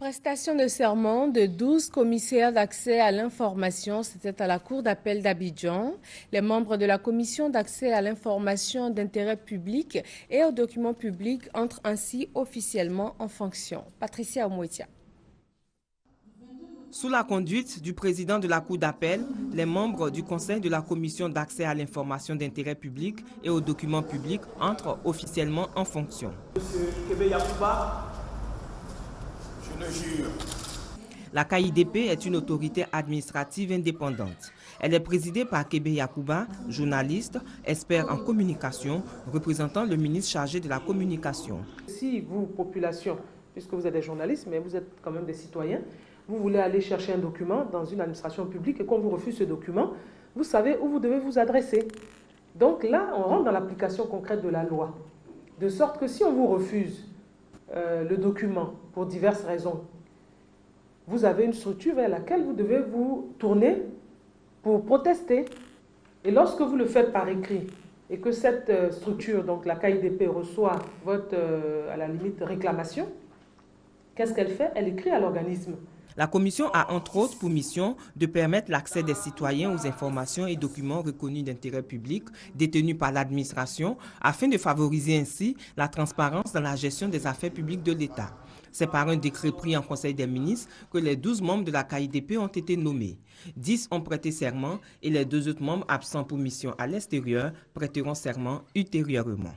Prestation de serment de 12 commissaires d'accès à l'information, c'était à la Cour d'appel d'Abidjan. Les membres de la commission d'accès à l'information d'intérêt public et aux documents publics entrent ainsi officiellement en fonction. Patricia Omouetia. Sous la conduite du président de la Cour d'appel, les membres du Conseil de la Commission d'accès à l'information d'intérêt public et aux documents publics entrent officiellement en fonction. Monsieur Kébé Yacouba, je le jure. La KIDP est une autorité administrative indépendante. Elle est présidée par Kébé Yacouba, journaliste, expert en communication, représentant le ministre chargé de la communication. Si vous, population, puisque vous êtes des journalistes, mais vous êtes quand même des citoyens, vous voulez aller chercher un document dans une administration publique et qu'on vous refuse ce document, vous savez où vous devez vous adresser. Donc là, on rentre dans l'application concrète de la loi. De sorte que si on vous refuse le document pour diverses raisons, vous avez une structure vers laquelle vous devez vous tourner pour protester. Et lorsque vous le faites par écrit et que cette structure, donc la KIDP, reçoit votre, à la limite, réclamation, qu'est-ce qu'elle fait? Elle écrit à l'organisme. La commission a entre autres pour mission de permettre l'accès des citoyens aux informations et documents reconnus d'intérêt public détenus par l'administration afin de favoriser ainsi la transparence dans la gestion des affaires publiques de l'État. C'est par un décret pris en Conseil des ministres que les 12 membres de la KIDP ont été nommés. 10 ont prêté serment et les 2 autres membres absents pour mission à l'extérieur prêteront serment ultérieurement.